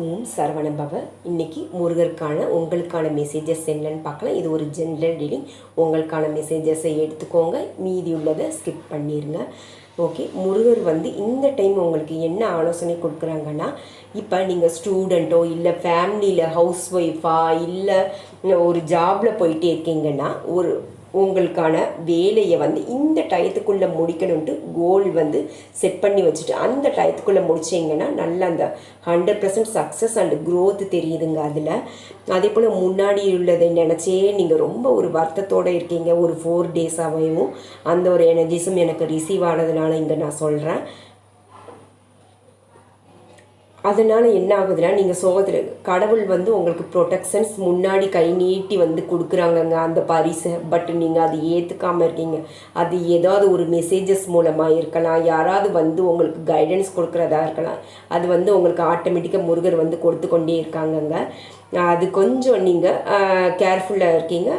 ஓம் சரவணபவ. இன்னைக்கு முருகருக்கான உங்களுக்கான மெசேஜஸ் என்னன்னு பார்க்கலாம். இது ஒரு ஜென்ரல் ரீடிங். உங்களுக்கான மெசேஜஸை எடுத்துக்கோங்க, மீதி உள்ளதை ஸ்கிப் பண்ணிடுங்க. ஓகே, முருகர் இந்த டைம் உங்களுக்கு என்ன ஆலோசனை கொடுக்குறாங்கன்னா, இப்போ நீங்கள் ஸ்டூடெண்ட்டோ இல்லை ஃபேமிலியில் ஹவுஸ் ஒய்ஃபா இல்லை ஒரு ஜாபில் போயிட்டே இருக்கீங்கன்னா, உங்களுக்கான வேலையை இந்த டயத்துக்குள்ளே முடிக்கணுன்ட்டு கோல் செட் பண்ணி வச்சுட்டு அந்த டயத்துக்குள்ளே முடிச்சிங்கன்னா நல்ல அந்த 100% சக்ஸஸ் அண்ட் க்ரோத் தெரியுதுங்க. அதில் அதே போல் முன்னாடி உள்ளதை நினச்சே நீங்கள் ரொம்ப ஒரு வருத்தத்தோடு இருக்கீங்க. ஒரு 4 டேஸாகவும் அந்த ஒரு எனர்ஜிஸும் எனக்கு ரிசீவ் ஆனதுனால இங்கே நான் சொல்கிறேன். அதனால் என்ன ஆகுதுன்னா, நீங்கள் சோகத்தில் கடவுள் உங்களுக்கு ப்ரொடெக்ஷன்ஸ் முன்னாடி கை நீட்டி கொடுக்குறாங்கங்க அந்த பரிசை. பட் நீங்கள் அது ஏற்றுக்காமல் இருக்கீங்க. அது ஏதாவது ஒரு மெசேஜஸ் மூலமாக இருக்கலாம், யாராவது உங்களுக்கு கைடன்ஸ் கொடுக்குறதா இருக்கலாம். அது உங்களுக்கு ஆட்டோமேட்டிக்காக முருகர் கொடுத்து கொண்டே இருக்காங்கங்க. அது கொஞ்சம் நீங்கள் கேர்ஃபுல்லாக இருக்கீங்க,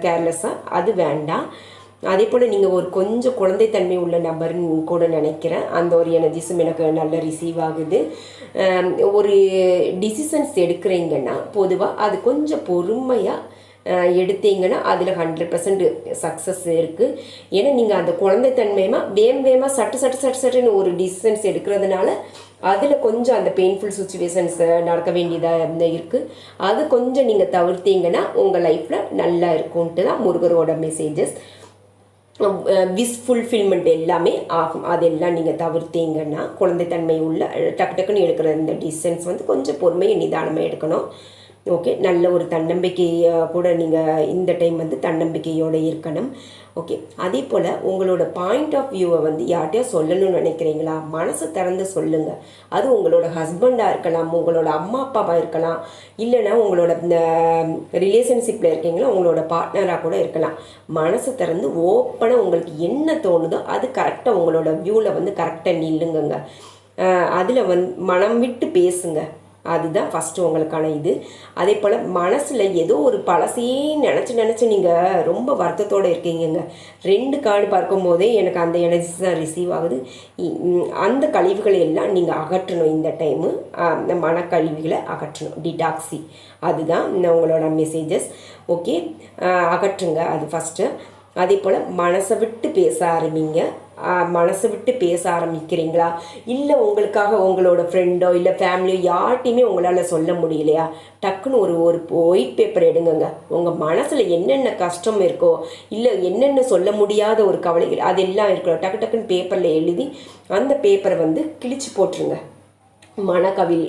கேர்லெஸ்ஸாக. அது வேண்டாம். அதே போல் நீங்கள் ஒரு கொஞ்சம் குழந்தைத்தன்மை உள்ள நபர்னு கூட நினைக்கிறேன். அந்த ஒரு எனர்ஜிஸும் எனக்கு நல்ல ரிசீவ் ஆகுது. ஒரு டிசிஷன்ஸ் எடுக்கிறீங்கன்னா பொதுவாக அது கொஞ்சம் பொறுமையாக எடுத்தீங்கன்னா அதில் 100% சக்ஸஸ் இருக்குது. ஏன்னா நீங்கள் அந்த குழந்தைத்தன்மையமாக வேகமாக சட்டுன்னு ஒரு டிசிஷன்ஸ் எடுக்கிறதுனால அதில் கொஞ்சம் அந்த பெயின்ஃபுல் சுச்சுவேஷன்ஸ் நடக்க வேண்டியதாக இருக்குது. அது கொஞ்சம் நீங்கள் தவிர்த்தீங்கன்னா உங்கள் லைஃப்பில் நல்லா இருக்கும்ன்ட்டு தான் முருகரோட மெசேஜஸ். விஷ் ஃபுல்ஃபில்மெண்ட் எல்லாமே ஆகும். அதெல்லாம் நீங்கள் தவிர்த்தீங்கன்னா குழந்தைத்தன்மை உள்ள டக்குன்னு எடுக்கிற இந்த டிசிஷன்ஸ் கொஞ்சம் பொறுமையை நிதானமாக எடுக்கணும். ஓகே, நல்ல ஒரு தன்னம்பிக்கை கூட நீங்கள் இந்த டைம் தன்னம்பிக்கையோடு இருக்கணும். ஓகே, அதே போல் உங்களோட பாயிண்ட் ஆஃப் வியூவை யார்கிட்டயோ சொல்லணும்னு நினைக்கிறீங்களா, மனசை திறந்து சொல்லுங்கள். அது உங்களோட ஹஸ்பண்டாக இருக்கலாம், உங்களோட அம்மா அப்பாவாக இருக்கலாம், இல்லைன்னா உங்களோட இந்த ரிலேஷன்ஷிப்பில் இருக்கீங்களா உங்களோட பார்ட்னராக கூட இருக்கலாம். மனசை திறந்து ஓப்பனாக உங்களுக்கு என்ன தோணுதோ அது கரெக்டாக உங்களோட வியூவில் கரெக்டாக நில்லுங்க. அதில் மனம் விட்டு பேசுங்க. அதுதான் ஃபஸ்ட்டு உங்களுக்கான இது. அதே போல் மனசில் ஏதோ ஒரு பழசையே நினச்சி நீங்கள் ரொம்ப வருத்தத்தோடு இருக்கீங்க. 2 கார்டு பார்க்கும் போதே எனக்கு அந்த எனர்ஜிஸ் தான் ரிசீவ் ஆகுது. அந்த கழிவுகளை எல்லாம் நீங்கள் அகற்றணும். இந்த டைமு அந்த மனக்கழிவுகளை அகற்றணும், டிடாக்ஸி. அதுதான் உங்களோட மெசேஜஸ். ஓகே, அகற்றுங்க அது ஃபஸ்ட்டு. அதே போல் மனசை விட்டு பேச ஆரம்பிங்க. மனசை விட்டு பேச ஆரம்பிக்கிறீங்களா, இல்லை உங்களுக்காக உங்களோட ஃப்ரெண்டோ இல்லை ஃபேமிலியோ யார்ட்டையுமே உங்களால் சொல்ல முடியலையா, டக்குன்னு ஒரு ஒயிட் பேப்பர் எடுங்கங்க. உங்கள் மனசில் என்னென்ன கஷ்டம் இருக்கோ இல்லை என்னென்ன சொல்ல முடியாத ஒரு கவலைகள் அதெல்லாம் இருக்கணும். டக்குன்னு பேப்பரில் எழுதி அந்த பேப்பரை கிழிச்சு போட்டுருங்க. மனக்கவில்